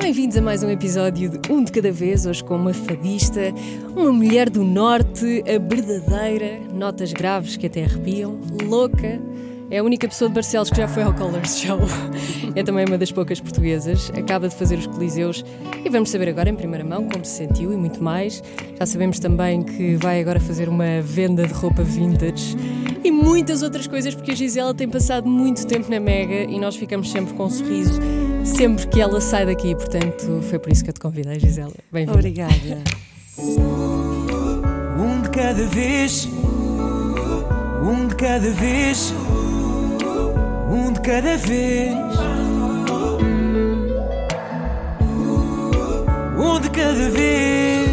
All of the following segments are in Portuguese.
Bem-vindos a mais um episódio de Um de Cada Vez, hoje com uma fadista, uma mulher do norte, a verdadeira, notas graves que até arrepiam, louca. É a única pessoa de Barcelos que já foi ao Colors Show. É também uma das poucas portuguesas. Acaba de fazer os Coliseus e vamos saber agora em primeira mão como se sentiu e muito mais. Já sabemos também que vai agora fazer uma venda de roupa vintage e muitas outras coisas, porque a Gisela tem passado muito tempo na Mega e nós ficamos sempre com um sorriso sempre que ela sai daqui. Portanto, foi por isso que eu te convidei, Gisela. Bem-vinda. Obrigada. Um de cada vez, um de cada vez, um de cada vez, um de cada vez,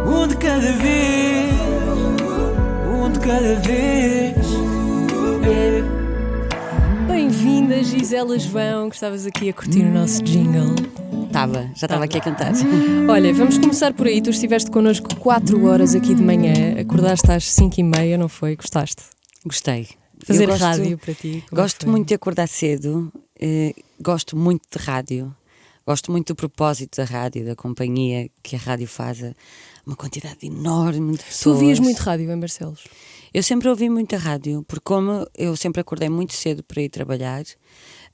um de cada vez, um de cada vez. Bem-vinda, Gisela João, que estavas aqui a curtir o nosso jingle. Já estava aqui a cantar. Olha, vamos começar por aí. Tu estiveste connosco 4 horas aqui de manhã, acordaste às 5h30, não foi? Gostaste? Gostei. Fazer rádio para ti? Gosto muito de acordar cedo, gosto muito de rádio, gosto muito do propósito da rádio, da companhia que a rádio faz, uma quantidade enorme de pessoas. Tu ouvias muito rádio em Barcelos? Eu sempre ouvi muita rádio, porque como eu sempre acordei muito cedo para ir trabalhar,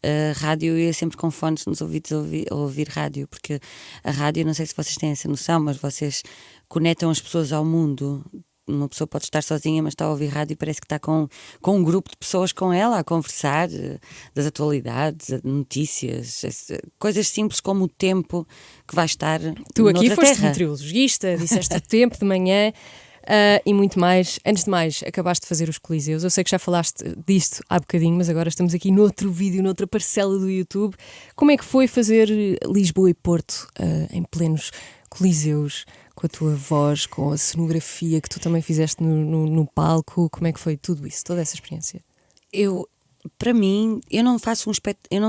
a rádio ia sempre com fones nos ouvidos a ouvir rádio, porque a rádio, não sei se vocês têm essa noção, mas vocês conectam as pessoas ao mundo. Uma pessoa pode estar sozinha, mas está a ouvir rádio e parece que está com um grupo de pessoas com ela a conversar das atualidades, notícias, coisas simples como o tempo que vai estar Tu aqui foste terra. meteorologista, disseste o tempo de manhã e muito mais. Antes de mais, acabaste de fazer os Coliseus. Eu sei que já falaste disto há bocadinho, mas agora estamos aqui noutro vídeo, noutra parcela do YouTube. Como é que foi fazer Lisboa e Porto em plenos Coliseus? Com a tua voz, com a cenografia que tu também fizeste no palco, como é que foi tudo isso, toda essa experiência? Para mim, eu não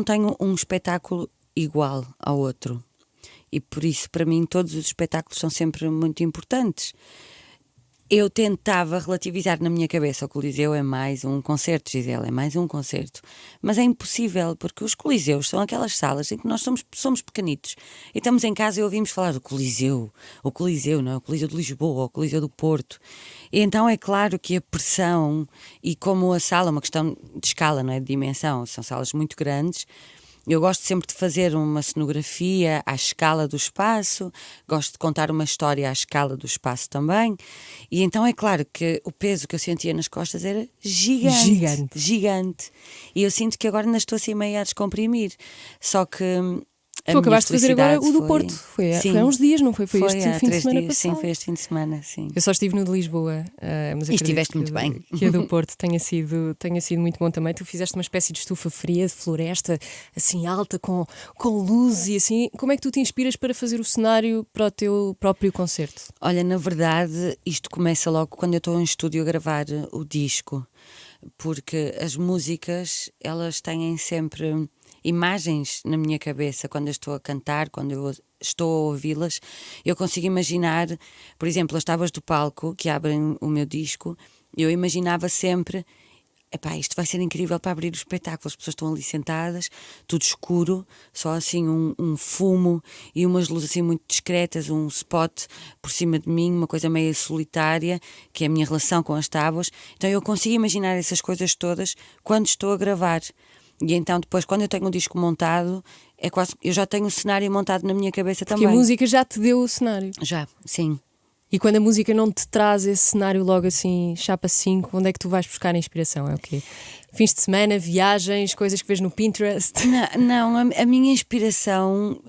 tenho um espetáculo igual ao outro, e por isso para mim todos os espetáculos são sempre muito importantes. Eu tentava relativizar na minha cabeça: o Coliseu é mais um concerto, Gisela, é mais um concerto. Mas é impossível, porque os Coliseus são aquelas salas em que nós somos pequenitos e estamos em casa e ouvimos falar do Coliseu, não é? O Coliseu de Lisboa, o Coliseu do Porto. E então é claro que a pressão, e como a sala é uma questão de escala, não é? De dimensão, são salas muito grandes. Eu gosto sempre de fazer uma cenografia à escala do espaço, gosto de contar uma história à escala do espaço também, e então é claro que o peso que eu sentia nas costas era gigante. E eu sinto que agora ainda estou assim meio a descomprimir, só que tu acabaste de fazer agora o do Porto, foi há uns dias, não foi? Foi este fim de semana passado? Sim, foi este fim de semana, sim. Eu só estive no de Lisboa, mas e estiveste muito bem. Que a do Porto tenha sido muito bom também. Tu fizeste uma espécie de estufa fria, de floresta, assim alta, com luz e assim. Como é que tu te inspiras para fazer o cenário para o teu próprio concerto? Olha, na verdade, isto começa logo quando eu estou em estúdio a gravar o disco, porque as músicas, elas têm sempre imagens na minha cabeça quando eu estou a cantar, quando eu estou a ouvi-las. Eu consigo imaginar, por exemplo, as tábuas do palco que abrem o meu disco. Eu imaginava sempre: isto vai ser incrível para abrir o espetáculo. As pessoas estão ali sentadas, tudo escuro, só assim um fumo e umas luzes assim muito discretas, um spot por cima de mim, uma coisa meio solitária, que é a minha relação com as tábuas. Então eu consigo imaginar essas coisas todas quando estou a gravar. E então depois, quando eu tenho um disco montado, eu já tenho o cenário montado na minha cabeça também. Porque a música já te deu o cenário? Já, sim. E quando a música não te traz esse cenário logo assim, chapa 5, onde é que tu vais buscar a inspiração? É o quê? Fins de semana, viagens, coisas que vês no Pinterest? Não, a minha inspiração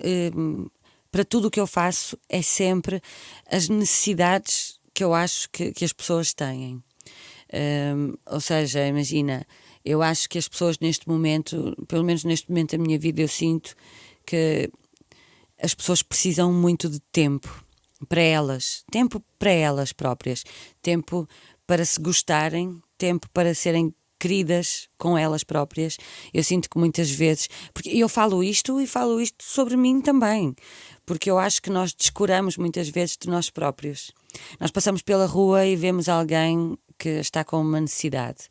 para tudo o que eu faço é sempre as necessidades que eu acho que as pessoas têm. Ou seja, imagina, eu acho que as pessoas neste momento, pelo menos neste momento da minha vida, eu sinto que as pessoas precisam muito de tempo para elas próprias, tempo para se gostarem, tempo para serem queridas com elas próprias. Eu sinto que muitas vezes, porque eu falo isto sobre mim também, porque eu acho que nós descuramos muitas vezes de nós próprios. Nós passamos pela rua e vemos alguém que está com uma necessidade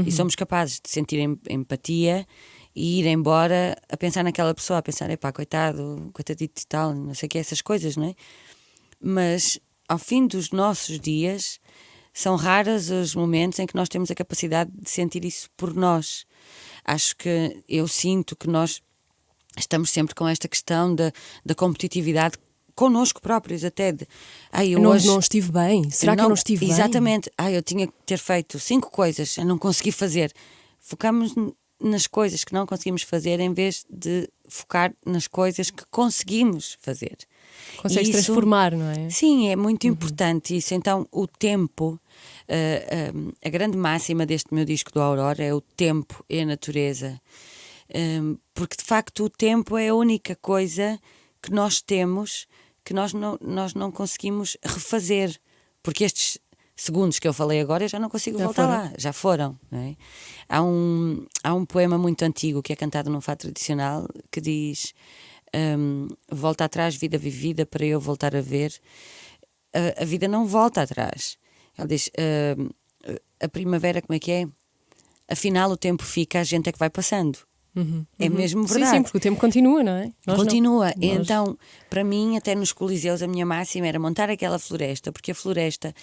e somos capazes de sentir empatia e ir embora a pensar naquela pessoa, a pensar, epá, coitado, coitadito e tal, não sei o que, essas coisas, não é? Mas ao fim dos nossos dias são raros os momentos em que nós temos a capacidade de sentir isso por nós. Acho que eu sinto que nós estamos sempre com esta questão da competitividade connosco próprios, até de eu hoje não estive bem. Será que eu não estive bem? Exatamente. Eu tinha que ter feito 5 coisas, eu não consegui fazer. Focamos nas coisas que não conseguimos fazer em vez de focar nas coisas que conseguimos fazer. Consegues transformar, não é? Sim, é muito importante isso. Então, o tempo, a grande máxima deste meu disco do Aurora é o tempo e a natureza. Porque, de facto, o tempo é a única coisa que nós temos que nós não conseguimos refazer. Porque estes segundos que eu falei agora eu já não consigo voltar lá, já foram, não é? Há um poema muito antigo que é cantado num fado tradicional que diz: volta atrás, vida vivida, para eu voltar a ver. A vida não volta atrás. Ele diz: a primavera, como é que é? Afinal o tempo fica, a gente é que vai passando. É mesmo verdade. Sim, porque o tempo continua, não é? Continua. Então, para mim, até nos Coliseus, a minha máxima era montar aquela floresta, porque a floresta,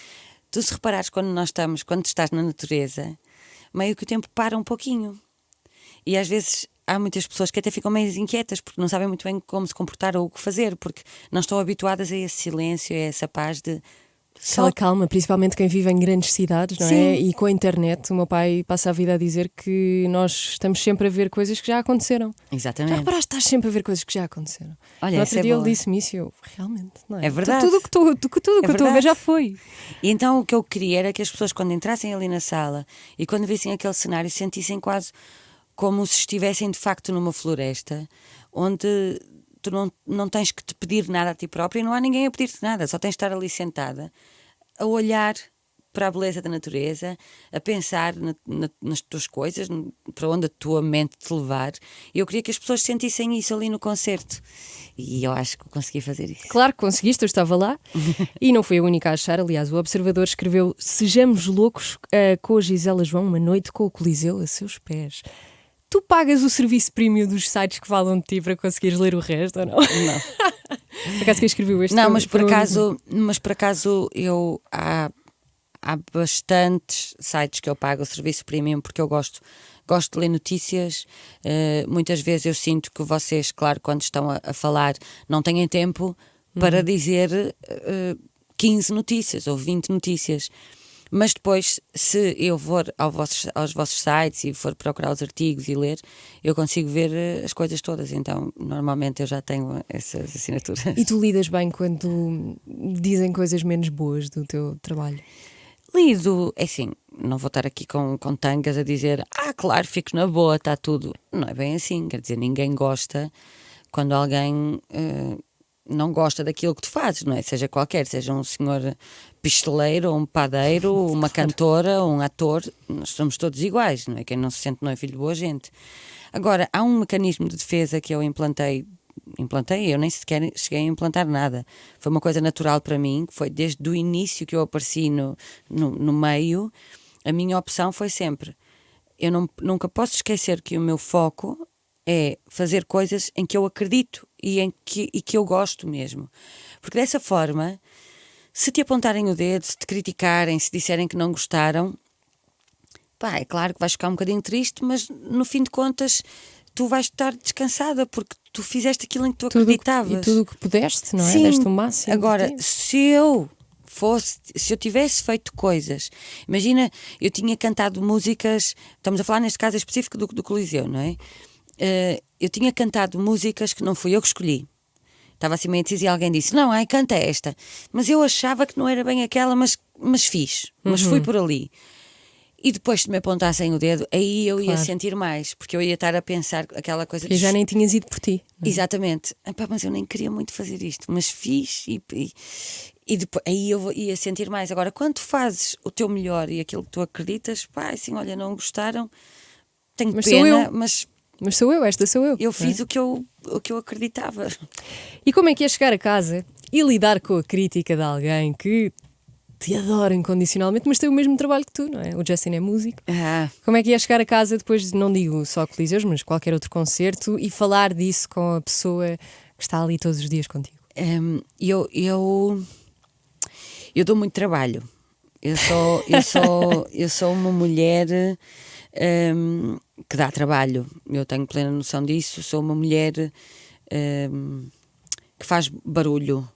tu se reparares quando estás na natureza, meio que o tempo para um pouquinho. E às vezes há muitas pessoas que até ficam meio inquietas porque não sabem muito bem como se comportar ou o que fazer, porque não estão habituadas a esse silêncio, a essa paz de... Aquela calma, principalmente quem vive em grandes cidades, não é? E com a internet, o meu pai passa a vida a dizer que nós estamos sempre a ver coisas que já aconteceram. Exatamente. Já reparaste, estás sempre a ver coisas que já aconteceram. Olha, no outro dia ele disse-me isso e eu, realmente, não é? É verdade. Tudo o que eu estou a ver já foi. E então o que eu queria era que as pessoas, quando entrassem ali na sala e quando vissem aquele cenário, sentissem quase como se estivessem de facto numa floresta, onde tu não tens que te pedir nada a ti própria e não há ninguém a pedir-te nada, só tens de estar ali sentada a olhar para a beleza da natureza, a pensar nas tuas coisas, para onde a tua mente te levar. E eu queria que as pessoas sentissem isso ali no concerto. E eu acho que consegui fazer isso. Claro que conseguiste, eu estava lá. E não fui a única a achar. Aliás, o Observador escreveu: sejamos loucos com a Gisela João, uma noite com o Coliseu a seus pés. Tu pagas o serviço premium dos sites que falam de ti para conseguires ler o resto ou não? Não. Por acaso quem escreveu este? Não, mas por acaso eu há bastantes sites que eu pago o serviço premium porque eu gosto de ler notícias. Muitas vezes eu sinto que vocês, claro, quando estão a falar, não têm tempo para dizer 15 notícias ou 20 notícias. Mas depois, se eu for aos vossos sites e for procurar os artigos e ler, eu consigo ver as coisas todas. Então, normalmente eu já tenho essas assinaturas. E tu lidas bem quando dizem coisas menos boas do teu trabalho? Lido, é assim, não vou estar aqui com tangas a dizer claro, fico na boa, está tudo. Não é bem assim, quer dizer, ninguém gosta quando alguém... não gosta daquilo que tu fazes, não é? Seja qualquer, seja um senhor pisteleiro, um padeiro, uma cantora, um ator, nós somos todos iguais, não é? Quem não se sente não é filho de boa gente. Agora, há um mecanismo de defesa que eu implantei, eu nem sequer cheguei a implantar nada. Foi uma coisa natural para mim, que foi desde o início que eu apareci no meio, a minha opção foi sempre, eu nunca posso esquecer que o meu foco é fazer coisas em que eu acredito e que eu gosto mesmo. Porque dessa forma, se te apontarem o dedo, se te criticarem, se disserem que não gostaram, é claro que vais ficar um bocadinho triste, mas no fim de contas tu vais estar descansada porque tu fizeste aquilo em que tu acreditavas. E tudo o que pudeste, não é? Sim. Deste o máximo. Agora, se eu tivesse feito coisas, imagina, eu tinha cantado músicas, estamos a falar neste caso específico do Coliseu, não é? Eu tinha cantado músicas que não fui eu que escolhi. Estava assim meio indecisa e alguém disse, não, canta esta. Mas eu achava que não era bem aquela, mas fiz. Mas fui por ali. E depois se me apontassem o dedo, aí eu ia sentir mais. Porque eu ia estar a pensar aquela coisa... Porque já nem tinhas ido por ti. Não é? Exatamente. Mas eu nem queria muito fazer isto. Mas fiz e depois, aí eu ia sentir mais. Agora, quando fazes o teu melhor e aquilo que tu acreditas, assim, olha, não gostaram, tenho pena, mas sou eu, esta sou eu. Eu fiz o que eu acreditava. E como é que é chegar a casa e lidar com a crítica de alguém que te adora incondicionalmente, mas tem o mesmo trabalho que tu, não é? O Justin é músico. Ah, Como é que é chegar a casa depois de, não digo só Coliseus, mas qualquer outro concerto e falar disso com a pessoa que está ali todos os dias contigo? Eu dou muito trabalho. Eu sou uma mulher que dá trabalho. Eu tenho plena noção disso. Sou uma mulher que faz barulho.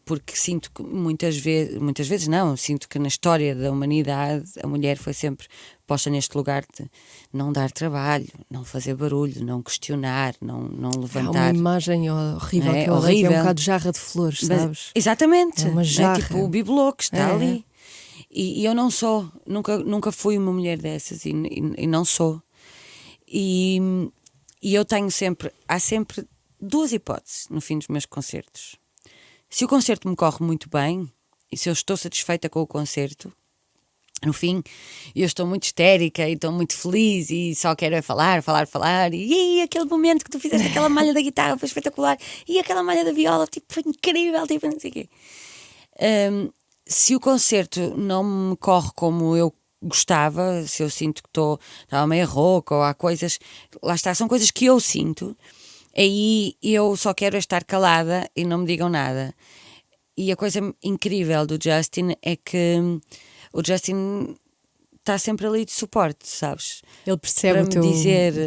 Porque sinto que muitas vezes não, sinto que na história da humanidade a mulher foi sempre posta neste lugar de não dar trabalho, não fazer barulho, não questionar, não Há levantar. uma imagem horrível, É que é horrível. horrível. É um bocado jarra de flores, sabes? Exatamente, É uma não jarra. é tipo o bibelô que está É. ali. E eu não sou, nunca fui uma mulher dessas e não sou. E eu tenho há sempre duas hipóteses no fim dos meus concertos. Se o concerto me corre muito bem e se eu estou satisfeita com o concerto, no fim eu estou muito histérica e estou muito feliz e só quero é falar e aquele momento que tu fizeste aquela malha da guitarra foi espetacular e aquela malha da viola tipo, foi incrível, tipo, não sei o quê. Se o concerto não me corre como eu gostava, se eu sinto que estava meio rouca ou há coisas, lá está, são coisas que eu sinto, aí eu só quero estar calada e não me digam nada. E a coisa incrível do Justin é que o Justin está sempre ali de suporte, sabes? Ele percebe Para o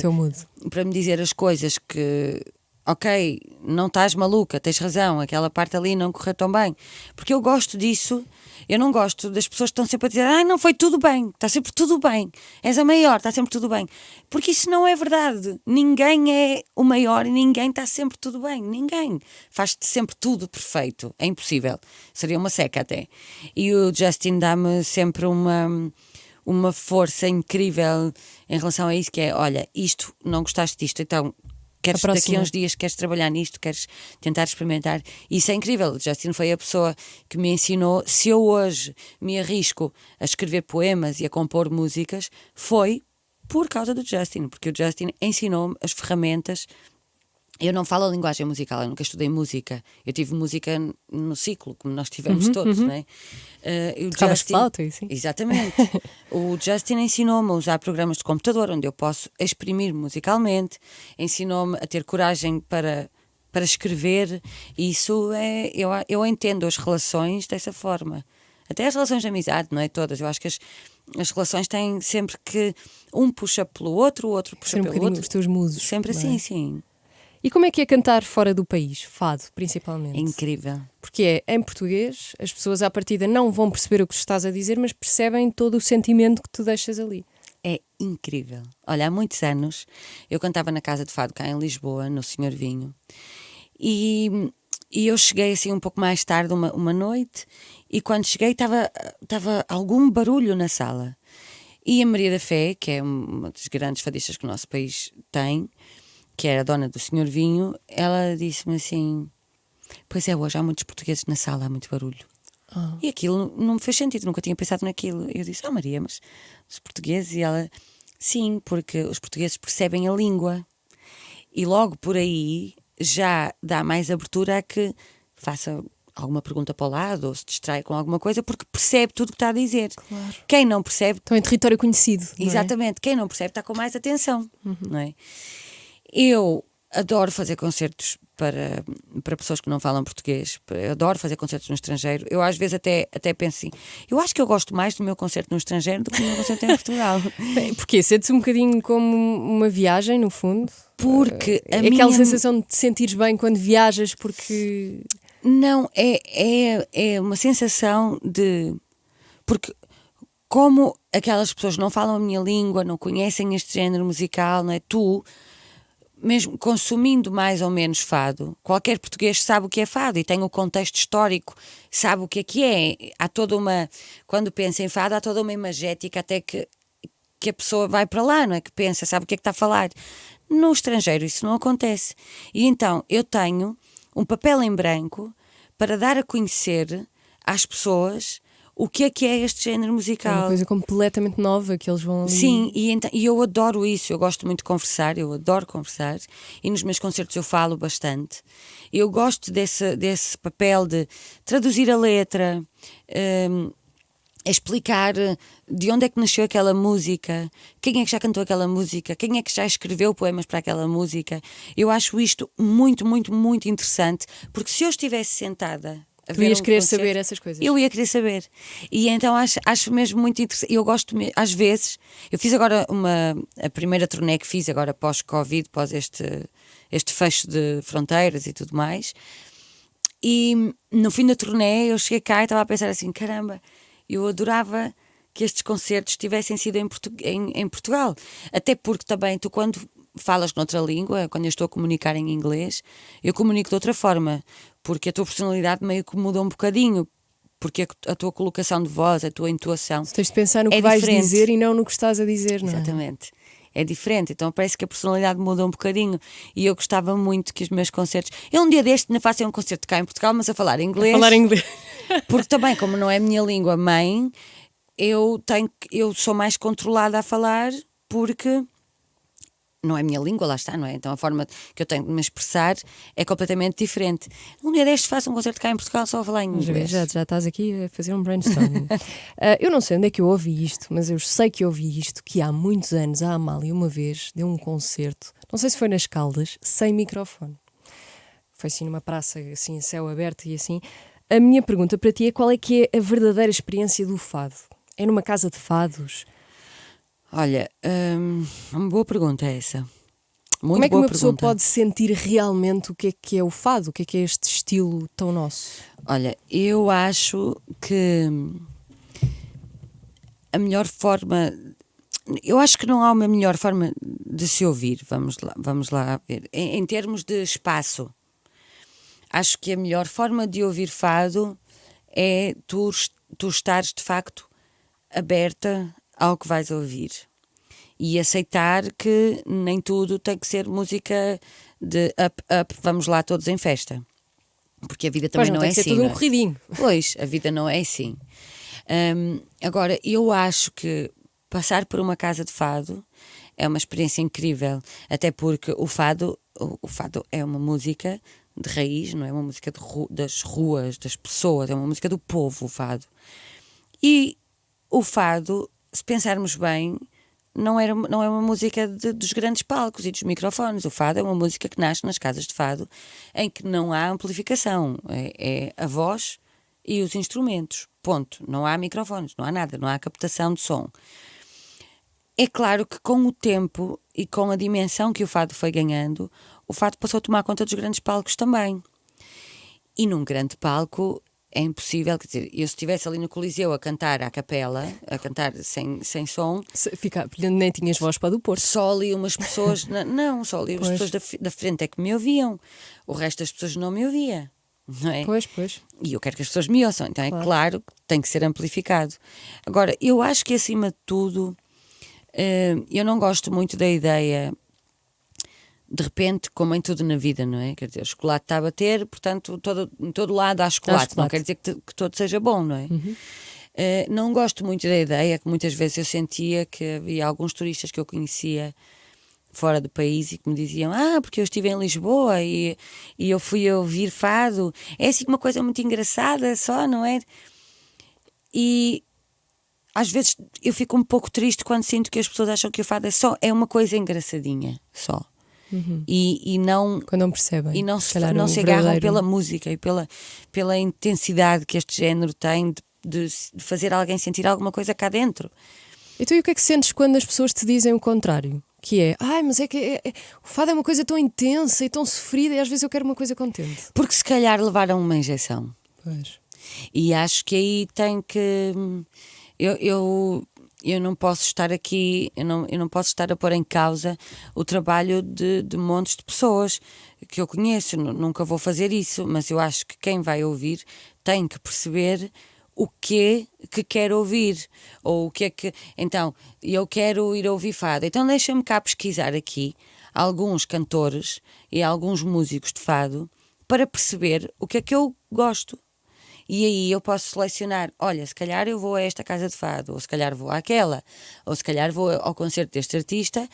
teu mood. Para me dizer as coisas que, ok, não estás maluca, tens razão, aquela parte ali não correu tão bem. Porque eu gosto disso. Eu não gosto das pessoas que estão sempre a dizer não foi tudo bem, está sempre tudo bem, és a maior, está sempre tudo bem. Porque isso não é verdade. Ninguém é o maior e ninguém está sempre tudo bem. Ninguém faz sempre tudo perfeito. É impossível. Seria uma seca até. E o Justin dá-me sempre uma força incrível em relação a isso, que é, olha, isto, não gostaste disto, então queres daqui a uns dias, queres trabalhar nisto, queres tentar experimentar. Isso é incrível. O Justin foi a pessoa que me ensinou. Se eu hoje me arrisco a escrever poemas e a compor músicas, foi por causa do Justin, porque o Justin ensinou-me as ferramentas. Eu não falo a linguagem musical, eu nunca estudei música. Eu tive música no ciclo, como nós tivemos todos, não é? Tocavas flauta, assim? Exatamente. O Justin ensinou-me a usar programas de computador onde eu posso exprimir musicalmente, ensinou-me a ter coragem para escrever. E isso é. Eu entendo as relações dessa forma. Até as relações de amizade, não é todas. Eu acho que as relações têm sempre que um puxa pelo outro, o outro puxa pelo outro. Os teus musos. Sempre assim, sim. E como é que é cantar fora do país? Fado, principalmente. É incrível. Porque em português, as pessoas à partida não vão perceber o que tu estás a dizer, mas percebem todo o sentimento que tu deixas ali. É incrível. Olha, há muitos anos eu cantava na Casa de Fado cá em Lisboa, no Senhor Vinho, e eu cheguei assim um pouco mais tarde uma noite, e quando cheguei estava algum barulho na sala. E a Maria da Fé, que é uma das grandes fadistas que o nosso país tem, que era a dona do Senhor Vinho, ela disse-me assim: pois é, hoje há muitos portugueses na sala, há muito barulho. E aquilo não me fez sentido, nunca tinha pensado naquilo. Eu disse: Maria, mas os portugueses? E ela: sim, porque os portugueses percebem a língua. E logo por aí já dá mais abertura a que faça alguma pergunta para o lado ou se distrai com alguma coisa, porque percebe tudo o que está a dizer. Claro. Quem não percebe... Estão em território conhecido. Exatamente. Quem não percebe está com mais atenção. Não é? Eu adoro fazer concertos para pessoas que não falam português. Eu adoro fazer concertos no estrangeiro. Eu às vezes até penso assim, eu acho que eu gosto mais do meu concerto no estrangeiro do que do meu concerto em Portugal. Porque sentes um bocadinho como uma viagem, no fundo? Porque é aquela sensação de te sentires bem quando viajas, porque... Não, é uma sensação de... Porque como aquelas pessoas não falam a minha língua, não conhecem este género musical, não é? Tu... mesmo consumindo mais ou menos fado, qualquer português sabe o que é fado e tem o contexto histórico, sabe o que é. Há toda uma... Quando pensa em fado, há toda uma imagética até que a pessoa vai para lá, não é? Que pensa, sabe o que é que está a falar. No estrangeiro isso não acontece. E então eu tenho um papel em branco para dar a conhecer às pessoas o que é este género É musical. uma coisa completamente nova que eles vão ali. Sim, e eu adoro isso, eu gosto muito de conversar, eu adoro conversar, e nos meus concertos eu falo bastante. Eu gosto desse papel de traduzir a letra, explicar de onde é que nasceu aquela música, quem é que já cantou aquela música, quem é que já escreveu poemas para aquela música. Eu acho isto muito, muito, muito interessante, porque se eu estivesse sentada a Tu ver ias um querer concerto, saber essas coisas. eu ia querer saber. E então acho mesmo muito interessante. Eu gosto, às vezes, eu fiz agora a primeira turnê que fiz agora pós-Covid, pós este fecho de fronteiras e tudo mais. E no fim da turnê eu cheguei cá e estava a pensar assim, caramba, eu adorava que estes concertos tivessem sido em Portugal. Até porque também tu, quando falas noutra língua, quando eu estou a comunicar em inglês, eu comunico de outra forma, porque a tua personalidade meio que muda um bocadinho, porque a tua colocação de voz, a tua entoação Tens de pensar no é que vais diferente. dizer e não no que estás a dizer, não é? Exatamente. É diferente, então parece que a personalidade muda um bocadinho. E eu gostava muito que os meus concertos. Eu um dia deste ainda faço um concerto cá em Portugal, mas a falar inglês. Falar inglês. Porque também, como não é a minha língua mãe, eu sou mais controlada a falar porque não é a minha língua, lá está, não é? Então a forma que eu tenho de me expressar é completamente diferente. Um dia destes faço um concerto cá em Portugal só a falar em inglês. Já estás aqui a fazer um brainstorming. Eu não sei onde é que eu ouvi isto, mas eu sei que eu ouvi isto, que há muitos anos a Amália uma vez deu um concerto, não sei se foi nas Caldas, sem microfone. Foi assim numa praça, assim, a céu aberto e assim. A minha pergunta para ti é: qual é que é a verdadeira experiência do fado? É numa casa de fados? Olha, uma boa pergunta é essa. Muito Como é que boa uma pessoa pergunta. pode sentir realmente o que é o fado? O que é este estilo tão nosso? Olha, eu acho que a melhor forma. Eu acho que não há uma melhor forma de se ouvir. Vamos lá ver. Em termos de espaço, acho que a melhor forma de ouvir fado é tu estares de facto aberta ao que vais ouvir e aceitar que nem tudo tem que ser música de up, vamos lá todos em festa, porque a vida também não é tem que assim. ser tudo um não é? corridinho. Pois, a vida não é assim. Agora, eu acho que passar por uma casa de fado é uma experiência incrível, até porque o fado é uma música de raiz, não é uma música das ruas, das pessoas, é uma música do povo, o fado. E o fado, se pensarmos bem, não é uma música dos grandes palcos e dos microfones. O fado é uma música que nasce nas casas de fado, em que não há amplificação, é a voz e os instrumentos, ponto. Não há microfones, não há nada, não há captação de som. É claro que com o tempo e com a dimensão que o fado foi ganhando, o fado passou a tomar conta dos grandes palcos também. E num grande palco é impossível, quer dizer, eu se estivesse ali no Coliseu a cantar à capela, a cantar sem som, Nem tinhas voz para do Porto. só ali umas pessoas, não, só ali as pessoas da frente é que me ouviam, o resto das pessoas não me ouvia, não é? Pois. E eu quero que as pessoas me ouçam, então é claro que tem que ser amplificado. Agora, eu acho que acima de tudo, eu não gosto muito da ideia, de repente, como em tudo na vida, não é? Quer dizer, o chocolate está a bater, portanto, em todo lado há chocolate. Não quer dizer que todo seja bom, não é? Uhum. Não gosto muito da ideia, que muitas vezes eu sentia que havia alguns turistas que eu conhecia fora do país e que me diziam: porque eu estive em Lisboa e eu fui a ouvir fado. É assim uma coisa muito engraçada só, não é? E às vezes eu fico um pouco triste quando sinto que as pessoas acham que o fado é uma coisa engraçadinha só. Uhum. E não, Quando não percebem. e não se se calhar o agarram verdadeiro- pela música e pela intensidade que este género tem de fazer alguém sentir alguma coisa cá dentro. Então, e o que é que sentes quando as pessoas te dizem o contrário? Que é: mas é que o fado é uma coisa tão intensa e tão sofrida e às vezes eu quero uma coisa contente. Porque se calhar levaram uma injeção. Pois. E acho que aí tem que... Eu não posso estar aqui, eu não posso estar a pôr em causa o trabalho de montes de pessoas que eu conheço, nunca vou fazer isso, mas eu acho que quem vai ouvir tem que perceber o que quer ouvir, ou o que é que... Então, eu quero ir ouvir fado, então deixa-me cá pesquisar aqui alguns cantores e alguns músicos de fado para perceber o que é que eu gosto. E aí eu posso selecionar, olha, se calhar eu vou a esta casa de fado, ou se calhar vou àquela, ou se calhar vou ao concerto deste artista,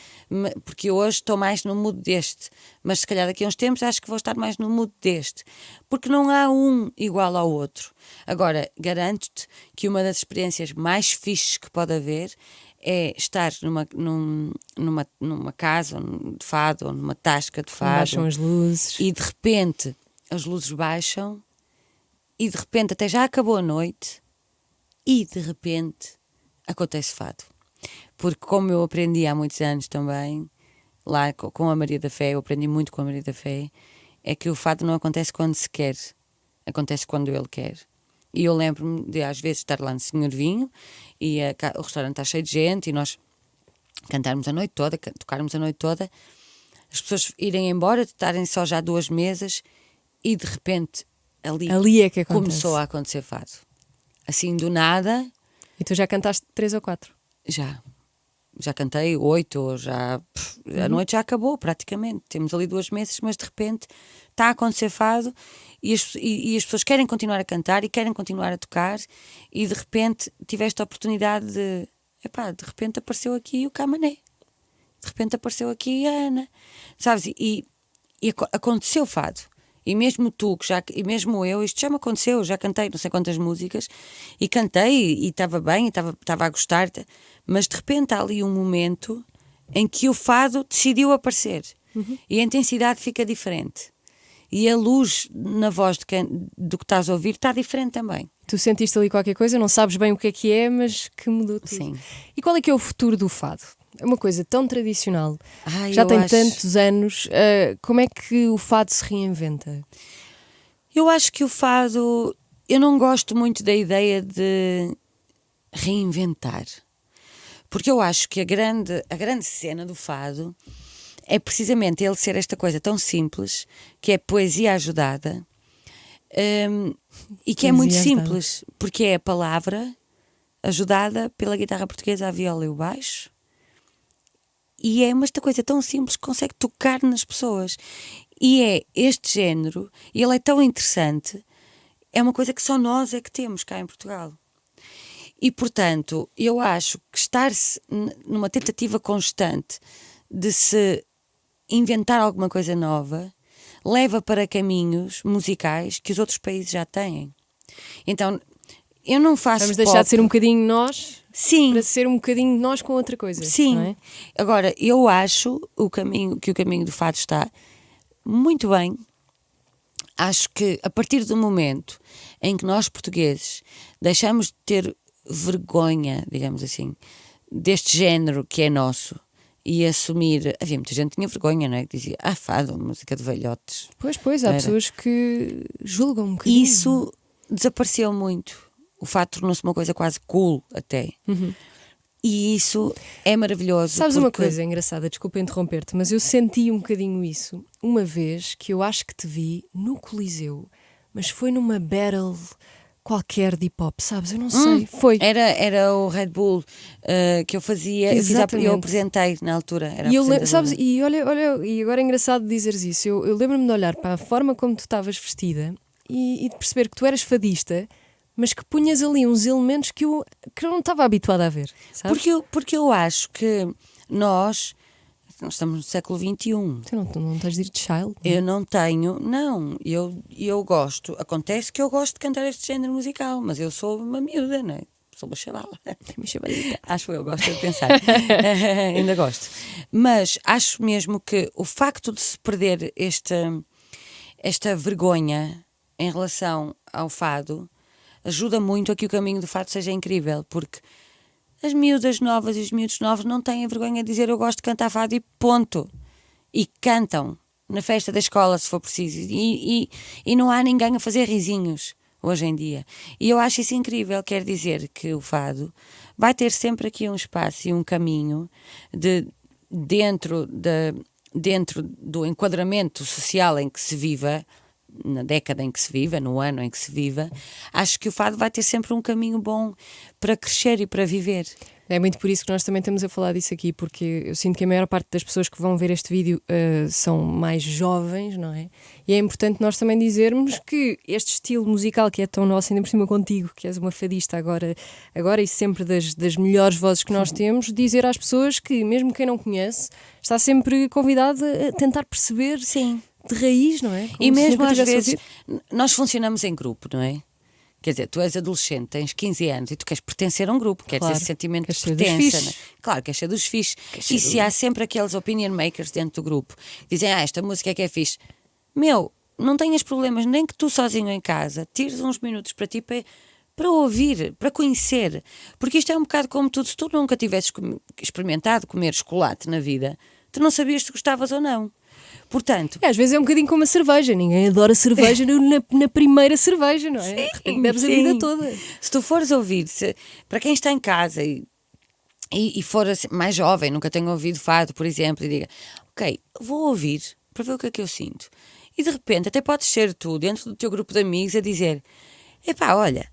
porque hoje estou mais no mood deste, mas se calhar daqui a uns tempos acho que vou estar mais no mood deste, porque não há um igual ao outro. Agora, garanto-te que uma das experiências mais fixes que pode haver é estar numa casa de fado, ou numa tasca de fado, Baixam as luzes. e de repente as luzes baixam, e de repente até já acabou a noite, e de repente acontece fado. Porque como eu aprendi há muitos anos também, lá com a Maria da Fé, eu aprendi muito com a Maria da Fé, é que o fado não acontece quando se quer, acontece quando ele quer. E eu lembro-me de às vezes estar lá no Senhor Vinho, e o restaurante está cheio de gente, e nós cantarmos a noite toda, tocarmos a noite toda, as pessoas irem embora, estarem só já 2 mesas, e de repente ali É que acontece. começou a acontecer fado. Assim do nada, E tu já cantaste 3 ou 4? já cantei 8, ou já a noite já acabou praticamente. Temos ali 2 mesas, mas de repente está a acontecer fado, e as pessoas querem continuar a cantar e querem continuar a tocar, e de repente tiveste a oportunidade de repente apareceu aqui o Camané, de repente apareceu aqui a Ana, sabes? E aconteceu fado. E mesmo tu, e mesmo eu, isto já me aconteceu, já cantei não sei quantas músicas, e cantei e estava bem, e estava a gostar, mas de repente há ali um momento em que o fado decidiu aparecer, e a intensidade fica diferente, e a luz na voz do que estás a ouvir está diferente também. Tu sentiste ali qualquer coisa, não sabes bem o que é, mas que mudou tudo. Sim. E qual é que é o futuro do fado? É uma coisa tão tradicional, já eu tem acho- tantos anos, como é que o fado se reinventa? Eu acho que o fado, eu não gosto muito da ideia de reinventar, porque eu acho que a grande cena do fado é precisamente ele ser esta coisa tão simples, que é poesia ajudada, e que é muito Poesia ajudada. simples, porque é a palavra ajudada pela guitarra portuguesa, a viola e o baixo, e é esta coisa tão simples que consegue tocar nas pessoas. E é este género, e ele é tão interessante, é uma coisa que só nós é que temos cá em Portugal. E, portanto, eu acho que estar-se numa tentativa constante de se inventar alguma coisa nova leva para caminhos musicais que os outros países já têm. Então, eu não faço Vamos deixar de ser um bocadinho nós, Sim. para ser um bocadinho nós com outra coisa. Sim. Não é? Agora, eu acho que o caminho do fado está muito bem. Acho que a partir do momento em que nós portugueses deixamos de ter vergonha, digamos assim, deste género que é nosso, e assumir, havia muita gente que tinha vergonha, não é? Que dizia, fado, música de velhotes. Pois, há Era. pessoas que julgam um bocadinho. Isso desapareceu muito. O fado tornou-se uma coisa quase cool até. E isso é maravilhoso. Sabes uma porque- coisa engraçada, desculpa interromper-te, mas eu senti um bocadinho isso uma vez que eu acho que te vi no Coliseu, mas foi numa battle qualquer de hip hop, sabes? Eu não sei. Foi. Era o Red Bull que eu fazia, Exatamente. eu apresentei na altura. Era E eu apresentadora. sabes, e olha, e agora é engraçado dizeres isso. Eu lembro-me de olhar para a forma como tu estavas vestida e de perceber que tu eras fadista, mas que punhas ali uns elementos que eu não estava habituada a ver. Sabes? Porque eu acho que nós estamos no século XXI. Tu não estás de ir de child? Eu não tenho, eu gosto, acontece que eu gosto de cantar este género musical, mas eu sou uma miúda, não é? Sou uma chavala. Uma chavalita. Acho eu, gosto de pensar. Ainda gosto. Mas acho mesmo que o facto de se perder esta vergonha em relação ao fado ajuda muito a que o caminho do fado seja incrível, porque as miúdas novas e os miúdos novos não têm a vergonha de dizer eu gosto de cantar fado e ponto. E cantam na festa da escola se for preciso. E não há ninguém a fazer risinhos hoje em dia. E eu acho isso incrível. Quer dizer que o fado vai ter sempre aqui um espaço e um caminho dentro do enquadramento social em que se viva, na década em que se viva, no ano em que se viva, acho que o fado vai ter sempre um caminho bom para crescer e para viver. É muito por isso que nós também estamos a falar disso aqui, porque eu sinto que a maior parte das pessoas que vão ver este vídeo são mais jovens, não é? E é importante nós também dizermos que este estilo musical que é tão nosso, ainda por cima contigo, que és uma fadista agora e sempre das melhores vozes que nós temos, dizer às pessoas que, mesmo quem não conhece, está sempre convidado a tentar perceber Sim. de raiz, não é? Como E se mesmo nunca às tivesse vezes, ouvido. nós funcionamos em grupo, não é? Quer dizer, tu és adolescente, tens 15 anos e tu queres pertencer a um grupo, queres Claro, esse sentimento queres de ser dos pertença. fixes. Né? Claro, queres ser dos fixes. E se há sempre aqueles opinion makers dentro do grupo que dizem, esta música é que é fixe. Meu, não tenhas problemas, nem que tu sozinho em casa tires uns minutos para ti para ouvir, para conhecer. Porque isto é um bocado como tudo. Se tu nunca tivesses experimentado comer chocolate na vida, tu não sabias se gostavas ou não. Portanto, Às vezes é um bocadinho como a cerveja, ninguém adora cerveja na primeira cerveja, não é? De repente bebes a vida toda. Se tu fores ouvir, para quem está em casa e for assim, mais jovem, nunca tenha ouvido fado, por exemplo, e diga, ok, vou ouvir para ver o que é que eu sinto. E de repente até podes ser tu, dentro do teu grupo de amigos, a dizer, epá, olha,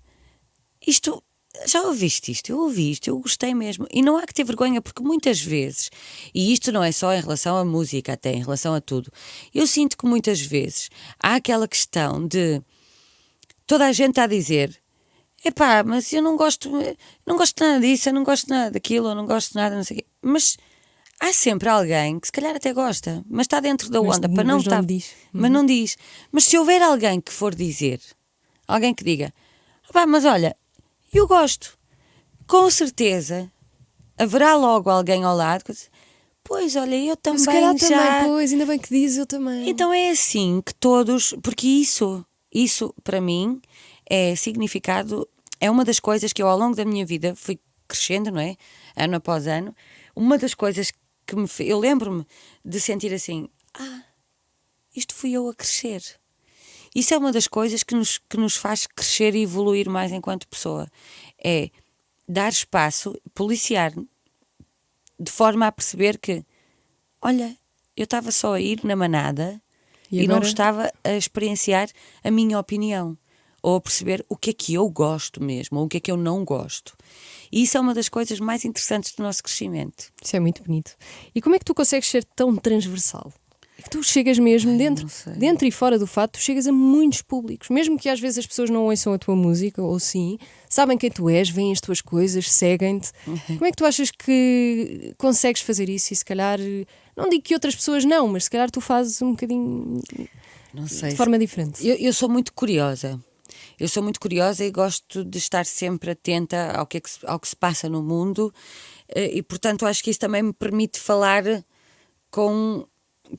isto... Já ouviste isto? Eu ouvi isto, eu gostei mesmo. E não há que ter vergonha, porque muitas vezes, e isto não é só em relação à música, até em relação a tudo, eu sinto que muitas vezes há aquela questão de toda a gente a dizer, epá, mas eu não gosto nada disso, eu não gosto nada daquilo, eu não gosto nada, não sei o quê. Mas há sempre alguém que se calhar até gosta, mas está dentro da onda, para não estar. Diz. Mas não diz. Mas se houver alguém que for dizer, alguém que diga, pá, mas olha, eu gosto, com certeza haverá logo alguém ao lado que diz, pois olha, eu também Se calhar já... também, pois, ainda bem que dizes, eu também. Então é assim que todos, porque isso para mim é significado, é uma das coisas que eu ao longo da minha vida fui crescendo, não é? Ano após ano, uma das coisas que eu lembro-me de sentir assim, isto fui eu a crescer. Isso é uma das coisas que nos faz crescer e evoluir mais enquanto pessoa. É dar espaço, policiar, de forma a perceber que, olha, eu estava só a ir na manada e não estava a experienciar a minha opinião. Ou a perceber o que é que eu gosto mesmo, ou o que é que eu não gosto. E isso é uma das coisas mais interessantes do nosso crescimento. Isso é muito bonito. E como é que tu consegues ser tão transversal? É que tu chegas mesmo dentro e fora do fado, tu chegas a muitos públicos, mesmo que às vezes as pessoas não ouçam a tua música, ou sim, sabem quem tu és, veem as tuas coisas, seguem-te. Como é que tu achas que consegues fazer isso? E se calhar, não digo que outras pessoas não, mas se calhar tu fazes um bocadinho Não sei, de forma diferente. Eu sou muito curiosa. Eu sou muito curiosa e gosto de estar sempre atenta ao que se passa no mundo e, portanto, acho que isso também me permite falar com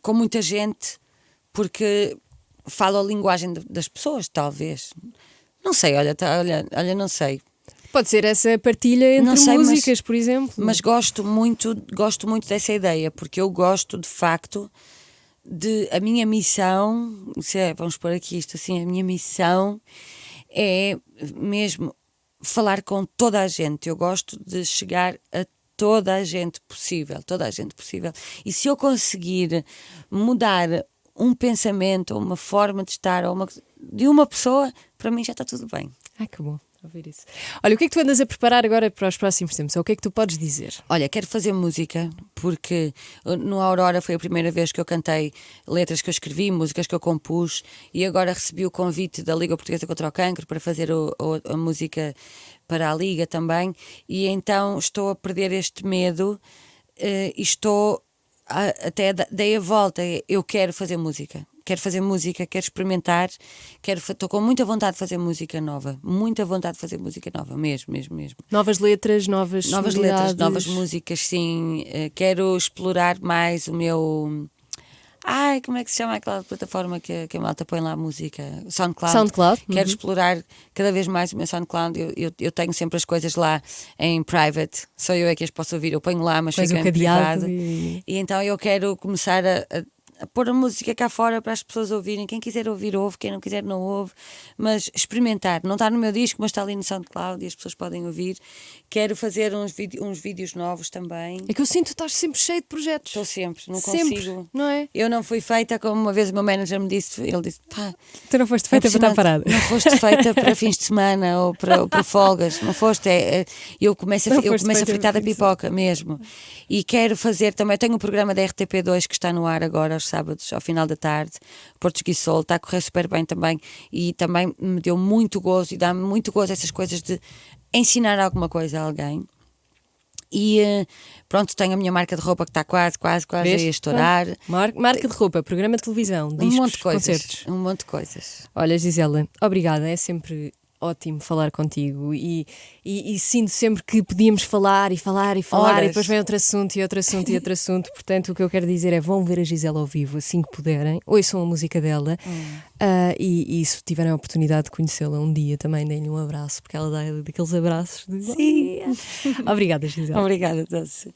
muita gente, porque falo a linguagem das pessoas, talvez. Não sei, olha, não sei. Pode ser essa partilha entre Não sei, músicas, por exemplo. Mas gosto muito dessa ideia, porque eu gosto, de facto, de a minha missão, vamos pôr aqui isto assim, a minha missão é mesmo falar com toda a gente. Eu gosto de chegar a toda a gente possível. E se eu conseguir mudar um pensamento, ou uma forma de estar, de uma pessoa, para mim já está tudo bem. Ai, que bom ouvir isso. Olha, o que é que tu andas a preparar agora para os próximos tempos? Ou o que é que tu podes dizer? Olha, quero fazer música, porque no Aurora foi a primeira vez que eu cantei letras que eu escrevi, músicas que eu compus, e agora recebi o convite da Liga Portuguesa contra o Cancro para fazer a música para a Liga também, e então estou a perder este medo e até dei a volta. Eu quero fazer música, quero experimentar, estou com muita vontade de fazer música nova, mesmo. Novas letras, novas novas músicas, sim. Quero explorar mais o meu... como é que se chama aquela plataforma que a malta põe lá a música? SoundCloud. Quero explorar cada vez mais o meu SoundCloud. Eu tenho sempre as coisas lá em private, só eu é que as posso ouvir. Eu ponho lá, mas fica em privado. E então eu quero começar a pôr a música cá fora para as pessoas ouvirem. Quem quiser ouvir, ouve, quem não quiser, não ouve. Mas experimentar. Não está no meu disco, mas está ali no SoundCloud e as pessoas podem ouvir. Quero fazer uns vídeos novos também. É que eu sinto que estás sempre cheio de projetos. Estou sempre, não Sempre, consigo. não é? Eu não fui feita, como uma vez o meu manager me disse, ele disse, pá, Tu não foste feita para estar parada. não foste feita para fins de semana ou para folgas, não foste. Eu começo Não a foste feita fritar para da fim de pipoca mesmo. E quero fazer também, tenho um programa da RTP2 que está no ar agora, aos sábados, ao final da tarde, Português Soul, está a correr super bem também, e também me deu muito gozo e dá-me muito gozo essas coisas de ensinar alguma coisa a alguém. E pronto, tenho a minha marca de roupa que está quase Vês? a estourar. Marca de roupa, programa de televisão, discos, Um monte de coisas. concertos. Um monte de coisas. Olha, Gisela, obrigada, é sempre ótimo falar contigo e sinto sempre que podíamos falar e Horas. depois vem outro assunto e outro assunto e outro assunto. Portanto, o que eu quero dizer é: vão ver a Gisela ao vivo assim que puderem, ouçam a música dela e se tiverem a oportunidade de conhecê-la um dia também deem-lhe um abraço, porque ela dá daqueles abraços de... Sim. Obrigada, Gisela. Obrigada, Dulce.